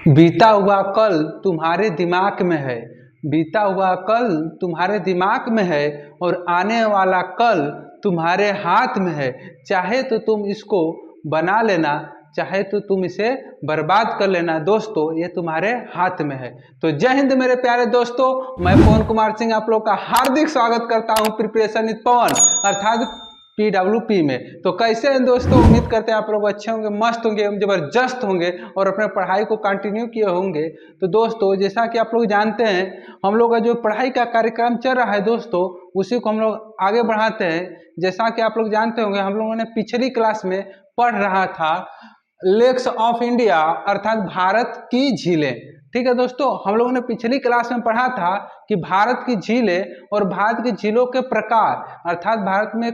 बीता हुआ कल तुम्हारे दिमाग में है, बीता हुआ कल तुम्हारे दिमाग में है और आने वाला कल तुम्हारे हाथ में है। चाहे तो तुम इसको बना लेना, चाहे तो तुम इसे बर्बाद कर लेना। दोस्तों ये तुम्हारे हाथ में है। तो जय हिंद मेरे प्यारे दोस्तों, मैं पवन कुमार सिंह आप लोग का हार्दिक स्वागत करता हूं प्रिपरेशन विद पवन अर्थात PWP में। तो कैसे हैं दोस्तों, उम्मीद करते हैं आप लोग अच्छे होंगे, मस्त होंगे, जबरदस्त होंगे और अपने पढ़ाई को कंटिन्यू किए होंगे। तो दोस्तों जैसा कि आप लोग जानते हैं, हम लोग का जो पढ़ाई का कार्यक्रम चल रहा है दोस्तों, उसी को हम लोग आगे बढ़ाते हैं। जैसा कि आप लोग जानते होंगे, हम लोगों ने पिछली क्लास में पढ़ रहा था लेक्स ऑफ इंडिया अर्थात भारत की झीलें। ठीक है दोस्तों, हम लोगों ने पिछली क्लास में पढ़ा था कि भारत की झीलें और भारत की झीलों के प्रकार अर्थात भारत में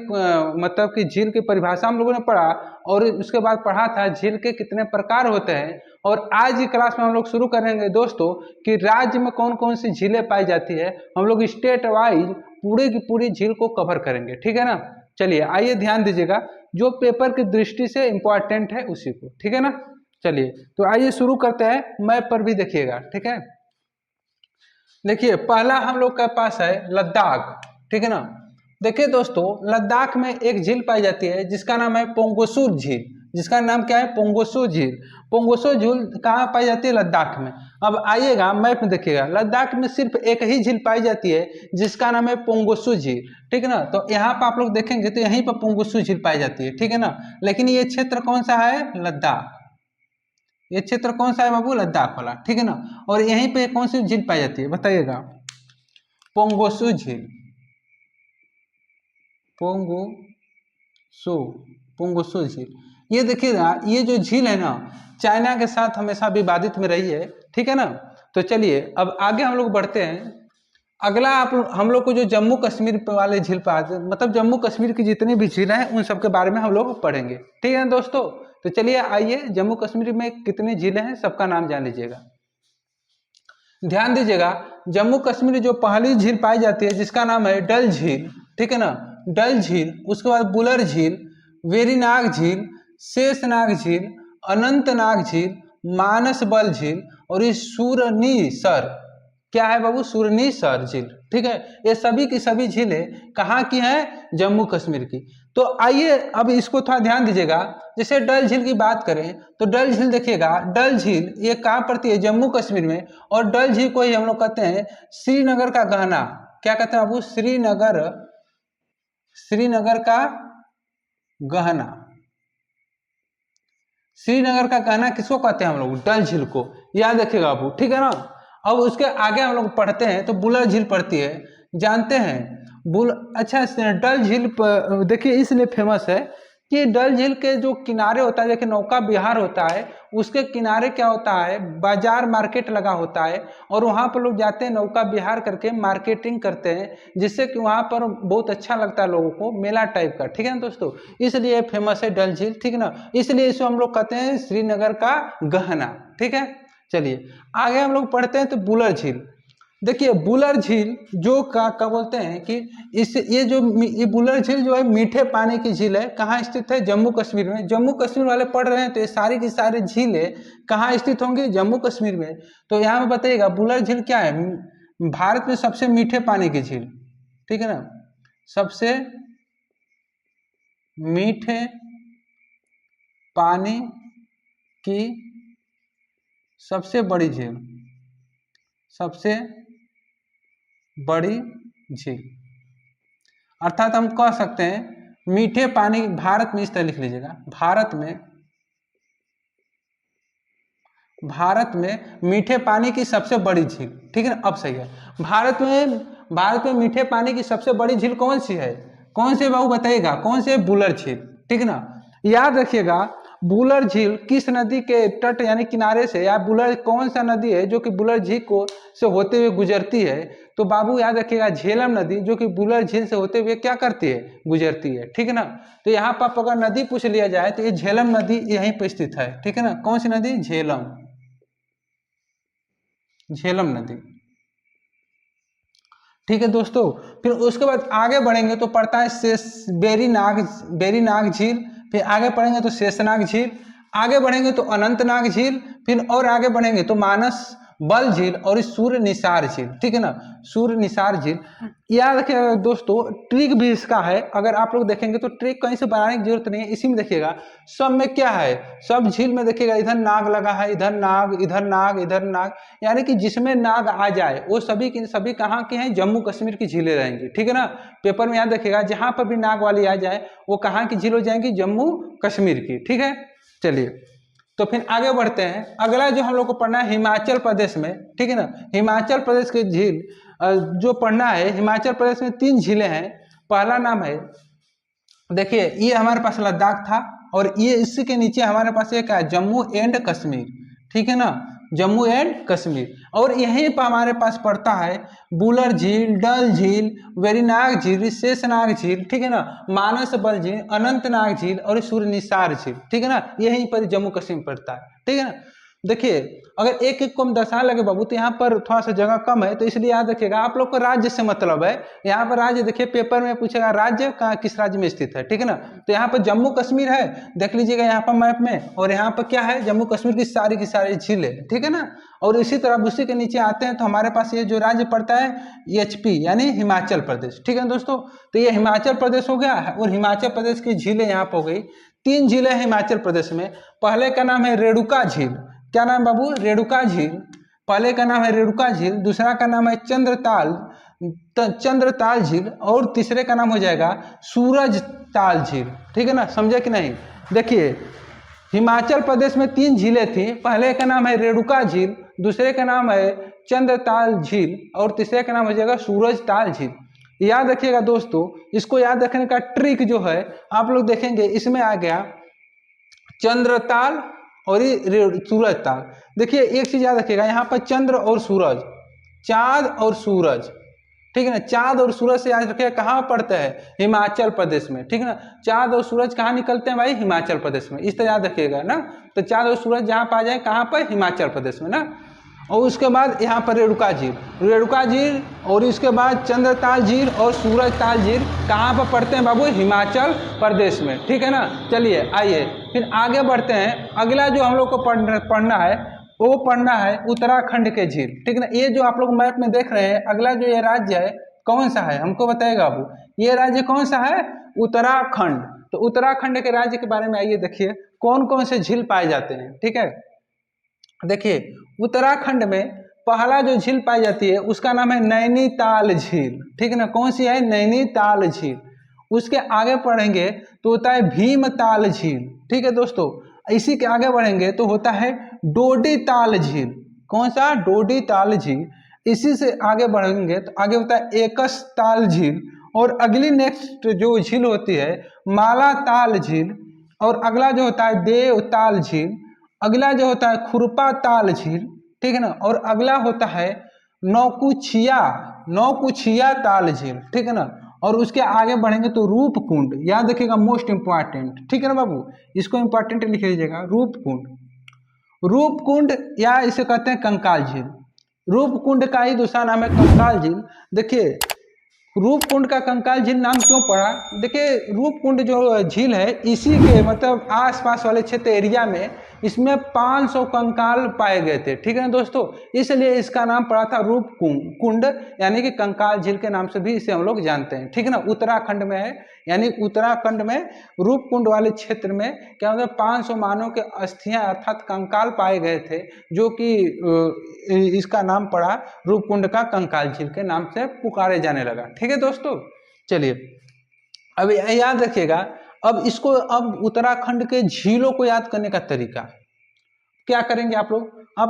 मतलब कि झील की परिभाषा हम लोगों ने पढ़ा और उसके बाद पढ़ा था झील के कितने प्रकार होते हैं। और आज की क्लास में हम लोग शुरू करेंगे दोस्तों कि राज्य में कौन कौन सी झीलें पाई जाती है। हम लोग स्टेट वाइज पूरी की पूरी झील को कवर करेंगे, ठीक है ना। चलिए आइए ध्यान दीजिएगा, जो पेपर की दृष्टि से इंपॉर्टेंट है उसी को, ठीक है ना। चलिए तो आइए शुरू करते हैं, मैप पर भी देखिएगा, ठीक है। देखिए पहला हम लोग के पास है लद्दाख, ठीक है ना। देखिए दोस्तों लद्दाख में एक झील पाई जाती है जिसका नाम है पोंगोसुर झील। जिसका नाम क्या है? पोंगोसुर झील। पोंगोसुर झील कहाँ पाई जाती है? लद्दाख में। अब आइएगा मैप में देखिएगा, लद्दाख में सिर्फ एक ही झील पाई जाती है जिसका नाम है पोंगोसुर झील, ठीक है ना। तो यहाँ पर आप लोग देखेंगे तो यहीं पर पोंगोसुर झील पाई जाती है, ठीक है ना। लेकिन ये क्षेत्र कौन सा है? लद्दाख। ये क्षेत्र कौन सा है बाबू? लद्दाख वाला, ठीक है ना। और यहीं पे कौन सी झील पाई जाती है बताइएगा? पोंगोसु झील। पोंगोसु झील। ये देखिएगा, ये जो झील है ना चाइना के साथ हमेशा विवादित में रही है, ठीक है ना। तो चलिए अब आगे हम लोग बढ़ते हैं। अगला आप हम लोग को जो जम्मू कश्मीर वाले झील पर मतलब जम्मू कश्मीर की जितनी भी झीलें हैं उन सब के बारे में हम लोग पढ़ेंगे, ठीक है दोस्तों। तो चलिए आइए, जम्मू कश्मीर में कितनी झीलें हैं सबका नाम जान लीजिएगा। ध्यान दीजिएगा, जम्मू कश्मीर में जो पहली झील पाई जाती है जिसका नाम है डल झील, ठीक है ना। डल झील, उसके बाद बुलर झील, वेरीनाग झील, शेषनाग झील, अनंतनाग झील, मानसबल झील और ये सूरनीसर। क्या है बाबू? सूरनीसर झील, ठीक है। ये सभी की सभी झीलें कहाँ की हैं? जम्मू कश्मीर की। तो आइए अब इसको थोड़ा ध्यान दीजिएगा। जैसे डल झील की बात करें तो डल झील देखिएगा, डल झील ये कहाँ पड़ती है? जम्मू कश्मीर में। और डल झील को ही हम लोग कहते हैं श्रीनगर का गहना। क्या कहते हैं बाबू? श्रीनगर। श्रीनगर का गहना। श्रीनगर का गहना किसको कहते हैं हम लोग? डल झील को। याद रखिएगा बाबू, ठीक है ना। अब उसके आगे हम लोग पढ़ते हैं तो बुलर झील पड़ती है, जानते हैं अच्छा डल झील देखिए इसलिए फेमस है कि डल झील के जो किनारे होता है, देखिए नौका विहार होता है, उसके किनारे क्या होता है? बाजार मार्केट लगा होता है और वहाँ पर लोग जाते हैं नौका विहार करके मार्केटिंग करते हैं, जिससे कि वहाँ पर बहुत अच्छा लगता है लोगों को, मेला टाइप का, ठीक है ना दोस्तों। इसलिए फेमस है डल झील, ठीक है ना। इसलिए इसको हम लोग कहते हैं श्रीनगर का गहना, ठीक है। चलिए आगे हम लोग पढ़ते हैं तो बुलर झील। देखिए बुलर झील जो का बोलते हैं कि ये बुलर झील जो है मीठे पानी की झील है। कहाँ स्थित है? जम्मू कश्मीर में। जम्मू कश्मीर वाले पढ़ रहे हैं तो ये सारी की सारी झीलें कहाँ स्थित होंगी? जम्मू कश्मीर में। तो यहाँ पे बताइएगा बुलर झील क्या है? भारत में सबसे मीठे पानी की झील, ठीक है ना। सबसे मीठे पानी की सबसे बड़ी झील, सबसे बड़ी झील अर्थात हम कह सकते हैं मीठे पानी भारत में। इस तरह लिख लीजिएगा, भारत में मीठे पानी की सबसे बड़ी झील, ठीक है ना। अब सही है, भारत में मीठे पानी की सबसे बड़ी झील कौन सी है? कौन से बाबू बताइएगा? कौन से? बुलर झील, ठीक है ना। याद रखिएगा बुलर झील किस नदी के तट यानी किनारे से, या बुलर कौन सा नदी है जो कि बुलर झील को से होते हुए गुजरती है? तो बाबू याद रखिएगा झेलम नदी, जो कि बुलर झील से होते हुए क्या करती है? गुजरती है, ठीक है ना। तो यहाँ पर अगर नदी पूछ लिया जाए तो ये झेलम नदी यहीं पर स्थित है, ठीक है ना। कौन सी नदी? झेलम नदी, ठीक है दोस्तों। फिर उसके बाद आगे बढ़ेंगे तो पड़ता है बेरीनाग झील। फिर आगे पढ़ेंगे तो शेषनाग झील। आगे बढ़ेंगे तो अनंतनाग झील, फिर और आगे बढ़ेंगे तो मानस बल झील और सूर्य निसार झील, ठीक है ना, सूर्य निसार झील। याद रखिएगा दोस्तों, ट्रिक भी इसका है, अगर आप लोग देखेंगे तो ट्रिक कहीं से बनाने की जरूरत नहीं है, इसी में देखिएगा सब में क्या है, सब झील में देखिएगा इधर नाग लगा है, इधर नाग, इधर नाग, इधर नाग, यानी कि जिसमें नाग आ जाए वो सभी की सभी कहाँ के हैं, जम्मू कश्मीर की झीलें रहेंगी, ठीक है ना। पेपर में याद रखिएगा जहां पर भी नाग वाली आ जाए वो कहाँ की झील हो जाएंगी, जम्मू कश्मीर की, ठीक है। चलिए तो फिर आगे बढ़ते हैं, अगला जो हम लोग को पढ़ना है हिमाचल प्रदेश में, ठीक है ना, हिमाचल प्रदेश की झील जो पढ़ना है, हिमाचल प्रदेश में 3 झीलें हैं। पहला नाम है, देखिए ये हमारे पास लद्दाख था, और ये इसी के नीचे हमारे पास एक है जम्मू एंड कश्मीर, ठीक है ना, जम्मू एंड कश्मीर। और यहीं पर हमारे पास पड़ता है बुलर झील, डल झील, वेरीनाग झील, शेषनाग झील, ठीक है ना, मानस बल झील, अनंतनाग झील और सूर्य निसार झील, ठीक है ना, यहीं पर जम्मू कश्मीर पड़ता है, ठीक है ना। देखिए अगर एक एक को हम दर्शाने लगे बाबू तो यहाँ पर थोड़ा सा जगह कम है, तो इसलिए याद रखिएगा आप लोग को राज्य से मतलब है, यहाँ पर राज्य देखिए पेपर में पूछेगा राज्य कहाँ किस राज्य में स्थित है, ठीक है ना। तो यहाँ पर जम्मू कश्मीर है, देख लीजिएगा यहाँ पर मैप में, और यहाँ पर क्या है, जम्मू कश्मीर की सारी झीलें, ठीक है ना। और इसी तरह उसी के नीचे आते हैं तो हमारे पास ये जो राज्य पड़ता है HP यानी हिमाचल प्रदेश, ठीक है दोस्तों। तो ये हिमाचल प्रदेश हो गया, और हिमाचल प्रदेश की झीलें यहाँ पर हो गई, 3 झीलें हिमाचल प्रदेश में। पहले का नाम है रेणुका झील, क्या नाम बाबू, रेणुका झील, पहले का नाम है रेणुका झील, दूसरा का नाम है चंद्रताल झील, और तीसरे का नाम हो जाएगा सूरज ताल झील, ठीक है ना, समझे कि नहीं। देखिए हिमाचल प्रदेश में 3 झीलें थी, पहले का नाम है रेणुका झील, दूसरे का नाम है चंद्रताल झील, और तीसरे का नाम हो जाएगा सूरज ताल झील। याद रखिएगा दोस्तों, इसको याद रखने का ट्रिक जो है आप लोग देखेंगे, इसमें आ गया चंद्रताल और ये सूरज ताल। देखिए एक चीज याद रखिएगा, यहाँ पर चंद्र और सूरज, चांद और सूरज, ठीक है ना, चांद और सूरज से याद रखिएगा कहाँ पड़ते हैं, हिमाचल प्रदेश में, ठीक है ना। चांद और सूरज कहाँ निकलते हैं भाई, हिमाचल प्रदेश में, इस तरह याद रखिएगा ना। तो चांद और सूरज जहाँ पर आ जाए कहाँ पर, हिमाचल प्रदेश में ना। और उसके बाद यहाँ पर रेणुका झील, और इसके बाद चंद्रताल झील और सूरज ताल झील कहाँ पर पड़ते हैं बाबू, हिमाचल प्रदेश में, ठीक है ना। चलिए आइए फिर आगे बढ़ते हैं, अगला जो हम लोग को पढ़ना है वो पढ़ना है उत्तराखंड के झील, ठीक है ना। ये जो आप लोग मैप में देख रहे हैं, अगला जो ये राज्य है कौन सा है हमको बताएगा बाबू, ये राज्य कौन सा है, उत्तराखंड। तो उत्तराखंड के राज्य के बारे में आइए देखिए कौन कौन से झील पाए जाते हैं, ठीक है। देखिए उत्तराखंड में पहला जो झील पाई जाती है उसका नाम है नैनीताल झील, ठीक है ना, कौन सी है, नैनीताल झील। उसके आगे पढ़ेंगे तो होता है भीमताल झील, ठीक है दोस्तों। इसी के आगे बढ़ेंगे तो होता है डोडीताल झील, कौन सा, डोडीताल झील। इसी से आगे बढ़ेंगे तो आगे होता है एकसताल झील, और अगली नेक्स्ट जो झील होती है मालाताल झील, और अगला जो होता है देवताल झील, अगला जो होता है खुरपा ताल झील, ठीक है ना, और अगला होता है नौकुछिया ताल झील, ठीक है ना। और उसके आगे बढ़ेंगे तो रूपकुंड, याद रखिएगा मोस्ट इंपॉर्टेंट, ठीक है ना बाबू, इसको इंपॉर्टेंट लिख लीजिएगा, रूपकुंड या इसे कहते हैं कंकाल झील। रूपकुंड का ही दूसरा नाम है कंकाल झील। देखिए रूपकुंड का कंकाल झील नाम क्यों पड़ा, देखिए रूपकुंड जो झील है इसी के मतलब आसपास वाले क्षेत्र एरिया में इसमें 500 कंकाल पाए गए थे, ठीक है ना दोस्तों, इसलिए इसका नाम पड़ा था रूपकुंड, यानी कि कंकाल झील के नाम से भी इसे हम लोग जानते हैं, ठीक है ना। उत्तराखंड में है, यानी उत्तराखंड में रूपकुंड वाले क्षेत्र में क्या होता है 500 मानव के अस्थियां अर्थात कंकाल पाए गए थे, जो कि इसका नाम पड़ा रूपकुंड का कंकाल झील के नाम से पुकारे जाने लगा, ठीक है दोस्तों। चलिए अब याद रखिएगा, अब इसको अब उत्तराखंड के झीलों को याद करने का तरीका क्या करेंगे आप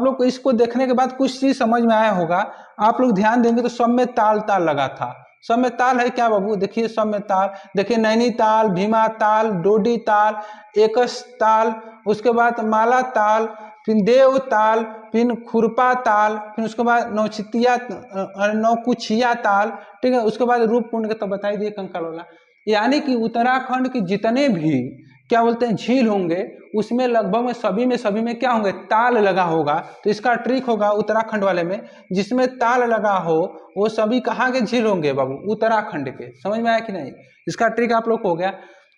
लोग को इसको देखने के बाद कुछ चीज समझ में आया होगा, आप लोग ध्यान देंगे तो सब में ताल ताल लगा था। सब में ताल है क्या बाबू, देखिए सब में ताल, देखिए नैनीताल, भीमा ताल, डोडी ताल, एकस ताल, उसके बाद माला ताल, फिर देव ताल, फिर खुरपा ताल, फिर उसके बाद नौकुछिया ताल, ठीक है। उसके बाद रूपकुंड का तो बता ही दिए कंकाल वाला। यानी कि उत्तराखंड के जितने भी क्या बोलते हैं झील होंगे उसमें लगभग में सभी में क्या होंगे, ताल लगा होगा। तो इसका ट्रिक होगा उत्तराखंड वाले में, जिसमें ताल लगा हो वो सभी कहाँ के झील होंगे बाबू, उत्तराखंड के। समझ में आया कि नहीं, इसका ट्रिक आप लोग को हो गया।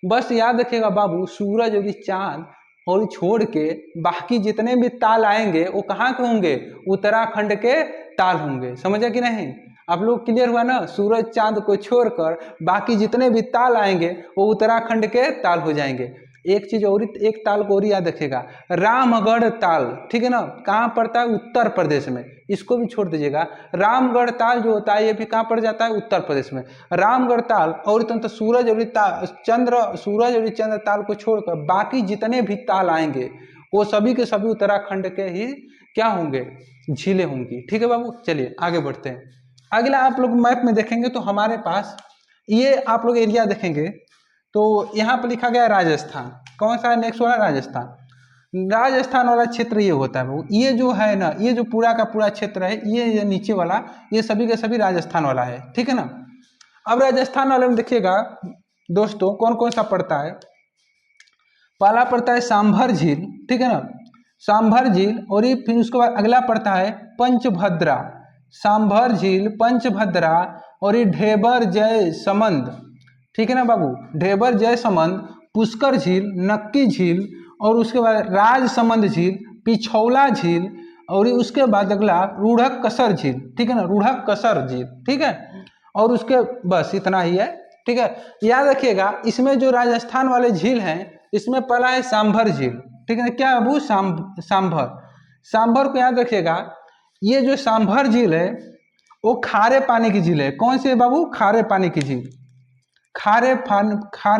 बस याद रखिएगा बाबू, सूरज और चांद और छोड़ के बाकी जितने भी ताल आएंगे वो कहाँ के होंगे, उत्तराखंड के ताल होंगे। समझे कि नहीं? आप लोग क्लियर हुआ ना? सूरज चांद को छोड़कर बाकी जितने भी ताल आएंगे वो उत्तराखंड के ताल हो जाएंगे। एक चीज और, एक ताल को और याद रखिएगा, रामगढ़ ताल, ठीक है ना, कहाँ पड़ता है? उत्तर प्रदेश में। इसको भी छोड़ दीजिएगा। रामगढ़ ताल जो होता है ये भी कहाँ पड़ जाता है? उत्तर प्रदेश में। रामगढ़ ताल और तो सूरज और चंद्र ताल को छोड़कर बाकी जितने भी ताल आएंगे वो सभी के सभी उत्तराखंड के ही क्या होंगे? झीलें होंगी। ठीक है बाबू, चलिए आगे बढ़ते हैं। अगला आप लोग मैप में देखेंगे तो हमारे पास ये आप लोग एरिया देखेंगे तो यहाँ पर लिखा गया राजस्थान। कौन सा है नेक्स्ट वाला? राजस्थान। राजस्थान वाला क्षेत्र ये होता है बाबू, ये जो है ना, ये जो पूरा का पूरा क्षेत्र है, ये नीचे वाला, ये सभी के सभी राजस्थान वाला है। ठीक है ना? अब राजस्थान वाले में देखिएगा दोस्तों कौन कौन सा पड़ता है। पहला पड़ता है सांभर झील, ठीक है ना, सांभर झील, और ये फिर उसके बाद अगला पड़ता है पंचभद्रा। सांभर झील, पंचभद्रा, और ये ढेबर जय समंद, ठीक है ना बाबू, ढेबर जय समंद, पुष्कर झील, नक्की झील, और उसके बाद राजसमंद झील, पिछौला झील, और उसके बाद अगला रूढ़क कसर झील, ठीक है ना, रूढ़क कसर झील, ठीक है। और उसके बस इतना ही है, ठीक है। याद रखिएगा इसमें जो राजस्थान वाले झील हैं इसमें पहला है सांभर झील, ठीक है ना, क्या बाबू? सांभर। सांभर को याद रखिएगा, ये जो सांभर झील है वो खारे पानी की झील है। कौन सी है बाबू? खारे पानी की झील। खारे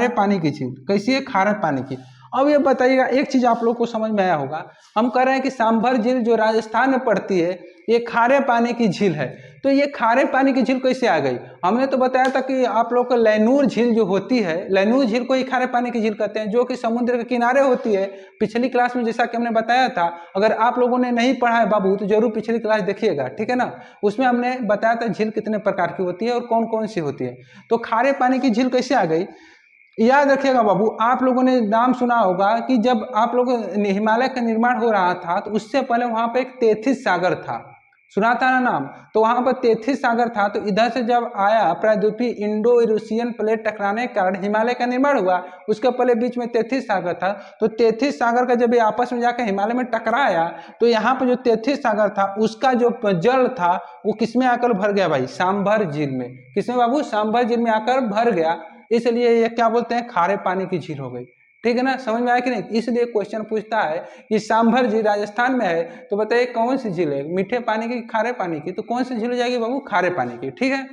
पानी की झील कैसी है? खारे पानी की। अब ये बताइएगा, एक चीज आप लोग को समझ में आया होगा, हम कह रहे हैं कि सांभर झील जो राजस्थान में पड़ती है ये खारे पानी की झील है, तो ये खारे पानी की झील कैसे आ गई? हमने तो बताया था कि आप लोग को लैनूर झील जो होती है, लैनूर झील को ही खारे पानी की झील कहते हैं, जो कि समुद्र के किनारे होती है। पिछली क्लास में जैसा कि हमने बताया था, अगर आप लोगों ने नहीं पढ़ा है बाबू तो जरूर पिछली क्लास देखिएगा, ठीक है ना। उसमें हमने बताया था झील कितने प्रकार की होती है और कौन कौन सी होती है। तो खारे पानी की झील कैसे आ गई? याद रखिएगा बाबू, आप लोगों ने नाम सुना होगा कि जब आप लोग हिमालय का निर्माण हो रहा था तो उससे पहले वहां पर एक तेथिस सागर था, सुना था ना नाम? तो वहां पर तेथिस सागर था, तो इधर से जब आया प्रायद्वीपीय इंडो यूरेशियन प्लेट टकराने के कारण हिमालय का निर्माण हुआ। उसके पहले बीच में तेथिस सागर था, तो तेथिस सागर का जब ये आपस में जाकर हिमालय में टकराया तो यहाँ पर जो तेथिस सागर था उसका जो जल था वो किसमें आकर भर गया भाई? सांभर झील में। किसमें बाबू? सांभर झील में आकर भर गया, इसलिए ये क्या बोलते हैं? खारे पानी की झील हो गई। ठीक है ना, समझ में आया कि नहीं? इसलिए क्वेश्चन पूछता है कि सांभर झील राजस्थान में है, तो बताइए कौन सी झील है? मीठे पानी की, खारे पानी की? तो कौन सी झील हो जाएगी बाबू? खारे पानी की, ठीक है।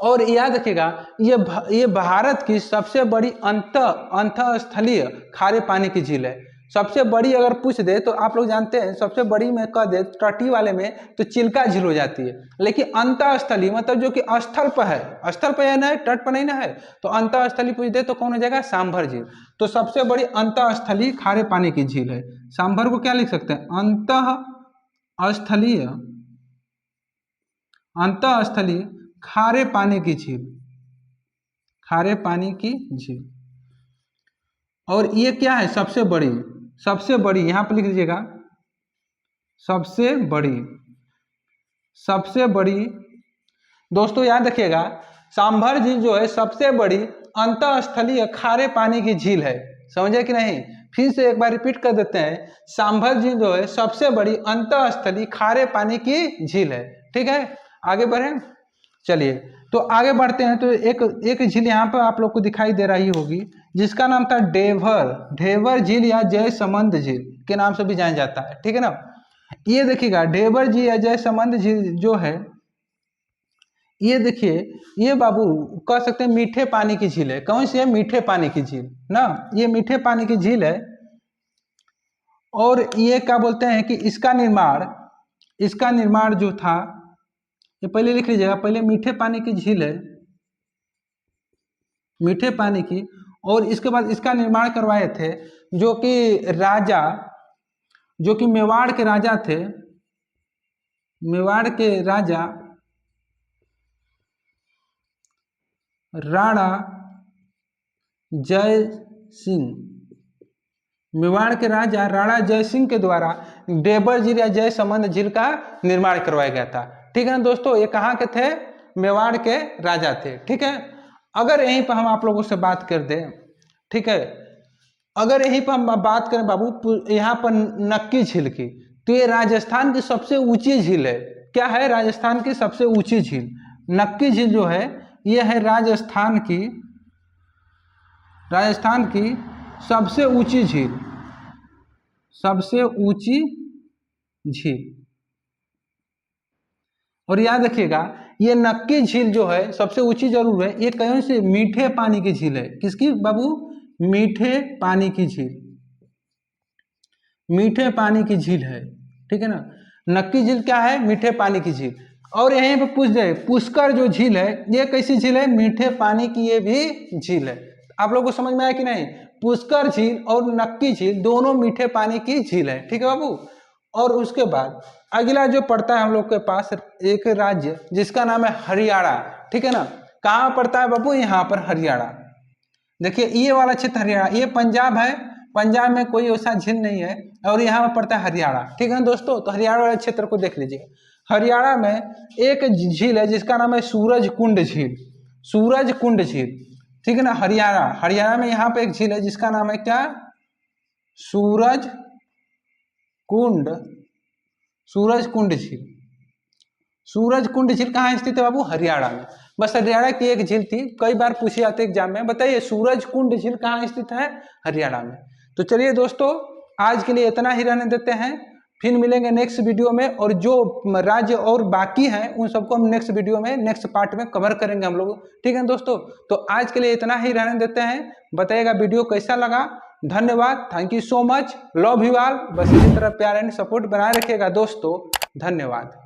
और याद रखिएगा ये भारत की सबसे बड़ी अंतःस्थलीय खारे पानी की झील है। सबसे बड़ी अगर पूछ दे तो आप लोग जानते हैं, सबसे बड़ी में कह दे तटी वाले में तो चिल्का झील हो जाती है, लेकिन अंतःस्थलीय मतलब जो कि स्थल पर है, स्थल पर ना है, तट पर नहीं ना है, तो अंतःस्थलीय पूछ दे तो कौन हो जाएगा? सांभर झील। तो सबसे बड़ी अंतःस्थलीय खारे पानी की झील है। सांभर को क्या लिख सकते हैं? अंतःस्थलीय खारे पानी की झील, खारे पानी की झील। और ये क्या है? सबसे बड़ी, सबसे बड़ी यहां पर लिख दीजिएगा, सबसे बड़ी, सबसे बड़ी। दोस्तों याद रखिएगा सांभर झील जो है सबसे बड़ी अंतःस्थलीय खारे पानी की झील है। समझे कि नहीं? फिर से एक बार रिपीट कर देते हैं, सांभर झील जो है सबसे बड़ी अंतःस्थलीय खारे पानी की झील है। ठीक है, आगे बढ़े, चलिए तो आगे बढ़ते हैं। तो एक झील यहाँ पर आप लोग को दिखाई दे रही होगी जिसका नाम था ढेबर झील या जयसमंद झील के नाम से भी जाना जाता है। ठीक है ना, ये देखिएगा ढेबर झील या जयसमंद झील जो है, ये देखिए, ये बाबू कह सकते हैं मीठे पानी की झील है। कौन सी है? मीठे पानी की झील ना, ये मीठे पानी की झील है। और ये क्या बोलते हैं कि इसका निर्माण जो था, ये पहले लिख लीजिएगा, पहले मीठे पानी की झील है, मीठे पानी की, और इसके बाद इसका निर्माण करवाए थे जो कि मेवाड़ के राजा थे, मेवाड़ के राजा राणा जय सिंह, मेवाड़ के राजा राणा जय सिंह के द्वारा ढेबर झील या जयसमंद झील का निर्माण करवाया गया था। ठीक है ना दोस्तों, ये कहाँ के थे? मेवाड़ के राजा थे। ठीक है, अगर यहीं पर हम आप लोगों से बात कर दें, ठीक है, अगर यहीं पर हम बात करें बाबू यहाँ पर नक्की झील की, तो ये राजस्थान की सबसे ऊंची झील है। क्या है? राजस्थान की सबसे ऊंची झील नक्की झील जो है, ये है राजस्थान की सबसे ऊंची झील, सबसे ऊंची झील। और याद रखिएगा, ये नक्की झील जो है सबसे ऊंची जरूर है, ये कौन से मीठे पानी की झील है। किसकी बाबू? मीठे पानी की झील, मीठे पानी की झील है, ठीक है ना। नक्की झील क्या है? मीठे पानी की झील। और यहीं पे पूछ जाए, पुष्कर जो झील है ये कैसी झील है? मीठे पानी की ये भी झील है। आप लोगों को समझ में आया कि नहीं? पुष्कर झील और नक्की झील दोनों मीठे पानी की झील है, ठीक है बाबू। और उसके बाद अगला जो पड़ता है हम लोग के पास एक राज्य जिसका नाम है हरियाणा, ठीक है ना। कहाँ पड़ता है बाबू? यहाँ पर हरियाणा। देखिए ये वाला क्षेत्र हरियाणा, ये पंजाब है, पंजाब में कोई ऐसा झील नहीं है, और यहाँ पर पड़ता है हरियाणा, ठीक है ना दोस्तों। तो हरियाणा वाले क्षेत्र को देख लीजिए। हरियाणा में एक झील है जिसका नाम है सूरज कुंड झील, सूरज कुंड झील, ठीक है ना। हरियाणा में यहाँ पे एक झील है जिसका नाम है क्या? सूरज कुंड, सूरज कुंड झील। सूरज कुंड झील कहाँ स्थित है बाबू? हरियाणा में। बस हरियाणा की एक झील थी, कई बार पूछी जाती है एग्जाम में। बताइए सूरज कुंड झील कहाँ स्थित है? हरियाणा में। तो चलिए दोस्तों, आज के लिए इतना ही रहने देते हैं, फिर मिलेंगे नेक्स्ट वीडियो में। और जो राज्य और बाकी हैं उन सबको हम नेक्स्ट वीडियो में, नेक्स्ट पार्ट में कवर करेंगे हम लोग, ठीक है दोस्तों। तो आज के लिए इतना ही रहने देते हैं। बताइएगा वीडियो कैसा लगा। धन्यवाद, thank you so much, love you all. बस इसी तरह प्यार एंड सपोर्ट बनाए रखिएगा दोस्तों। धन्यवाद।